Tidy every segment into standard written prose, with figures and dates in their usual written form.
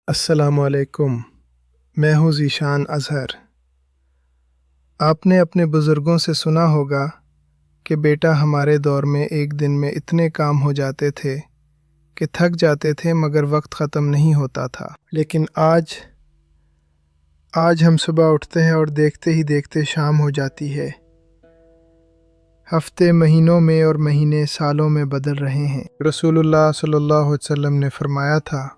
अस्सलामु अलैकुम। मैं हूँ ज़ीशान अज़हर। आपने अपने बुज़ुर्गों से सुना होगा कि बेटा हमारे दौर में एक दिन में इतने काम हो जाते थे कि थक जाते थे मगर वक्त ख़त्म नहीं होता था। लेकिन आज हम सुबह उठते हैं और देखते ही देखते शाम हो जाती है। हफ्ते महीनों में और महीने सालों में बदल रहे हैं। रसूलुल्लाह सल्लल्लाहु अलैहि वसल्लम ने फरमाया था,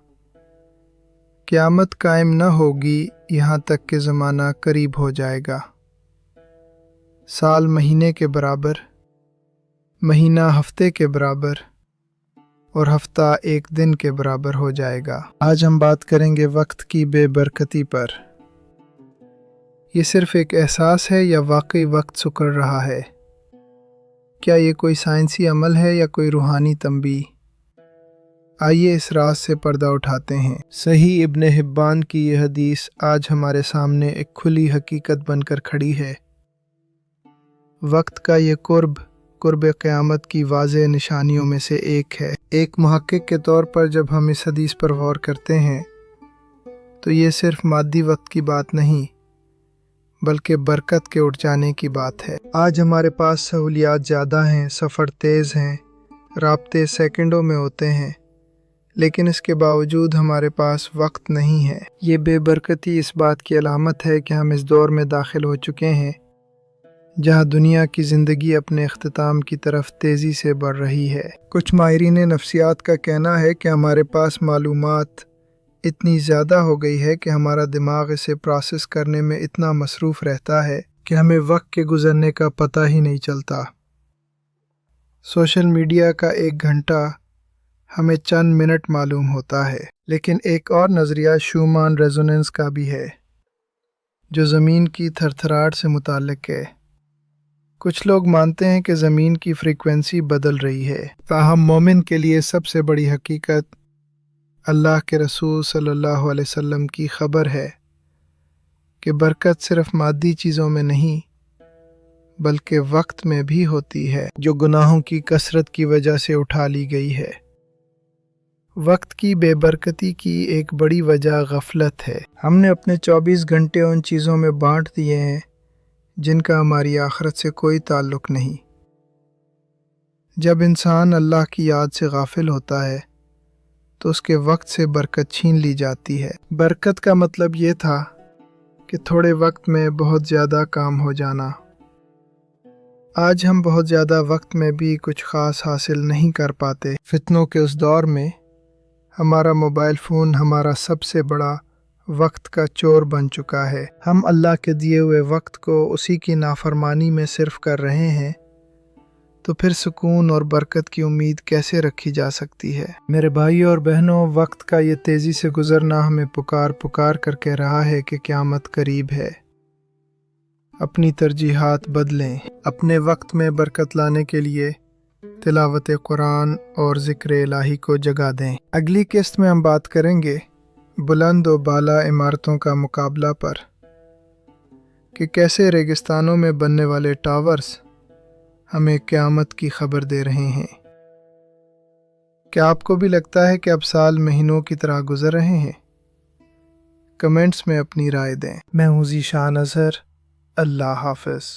क़यामत कायम न होगी यहाँ तक कि ज़माना करीब हो जाएगा। साल महीने के बराबर, महीना हफ्ते के बराबर और हफ्ता एक दिन के बराबर हो जाएगा। आज हम बात करेंगे वक्त की बेबरकती पर। ये सिर्फ एक एहसास है या वाकई वक्त सुकड़ रहा है? क्या ये कोई साइंसी अमल है या कोई रूहानी तंबीह? आइए इस राज से पर्दा उठाते हैं। सही इब्न हिब्बान की यह हदीस आज हमारे सामने एक खुली हकीकत बनकर खड़ी है। वक्त का ये कुर्ब क़यामत की वाज़ेह निशानियों में से एक है। एक मुहक्किक के तौर पर जब हम इस हदीस पर गौर करते हैं तो ये सिर्फ मादी वक्त की बात नहीं बल्कि बरकत के उठ जाने की बात है। आज हमारे पास सहूलियात ज़्यादा हैं, सफ़र तेज़ हैं, राब्ते सेकंडों में होते हैं, लेकिन इसके बावजूद हमारे पास वक्त नहीं है। ये बेबरकती इस बात की अलामत है कि हम इस दौर में दाखिल हो चुके हैं जहाँ दुनिया की ज़िंदगी अपने अख्तिताम की तरफ तेज़ी से बढ़ रही है। कुछ माहिरीन नफ्सियात का कहना है कि हमारे पास मालूमात इतनी ज़्यादा हो गई है कि हमारा दिमाग इसे प्रोसेस करने में इतना मसरूफ़ रहता है कि हमें वक्त के गुज़रने का पता ही नहीं चलता। सोशल मीडिया का एक घंटा हमें चंद मिनट मालूम होता है। लेकिन एक और नज़रिया शूमान रेजोनेंस का भी है जो ज़मीन की थरथराहट से मुताल्लिक़ है। कुछ लोग मानते हैं कि ज़मीन की फ्रीक्वेंसी बदल रही है, ताहम मोमिन के लिए सबसे बड़ी हकीकत अल्लाह के रसूल सल्लल्लाहु अलैहि वसल्लम की खबर है कि बरकत सिर्फ मादी चीज़ों में नहीं बल्कि वक्त में भी होती है जो गुनाहों की कसरत की वजह से उठा ली गई है। वक्त की बेबरकती की एक बड़ी वजह गफलत है। हमने अपने 24 घंटे उन चीज़ों में बांट दिए हैं जिनका हमारी आखिरत से कोई ताल्लुक़ नहीं। जब इंसान अल्लाह की याद से गाफिल होता है तो उसके वक्त से बरकत छीन ली जाती है। बरकत का मतलब ये था कि थोड़े वक्त में बहुत ज़्यादा काम हो जाना। आज हम बहुत ज़्यादा वक्त में भी कुछ ख़ास हासिल नहीं कर पाते। फितनों के उस दौर में हमारा मोबाइल फ़ोन हमारा सबसे बड़ा वक्त का चोर बन चुका है। हम अल्लाह के दिए हुए वक्त को उसी की नाफरमानी में सिर्फ कर रहे हैं, तो फिर सुकून और बरकत की उम्मीद कैसे रखी जा सकती है? मेरे भाइयों और बहनों, वक्त का ये तेज़ी से गुज़रना हमें पुकार कर कह रहा है कि क़यामत करीब है। अपनी तरजीहात बदलें। अपने वक्त में बरकत लाने के लिए तिलावत कुरान और ज़िक्र इलाही को जगह दें। अगली किस्त में हम बात करेंगे बुलंद और बाला इमारतों का मुकाबला पर कि कैसे रेगिस्तानों में बनने वाले टावर्स हमें क़यामत की खबर दे रहे हैं। क्या आपको भी लगता है कि अब साल महीनों की तरह गुजर रहे हैं? कमेंट्स में अपनी राय दें। मैं हूँ ज़ीशान अज़हर। अल्लाह हाफ़िज़।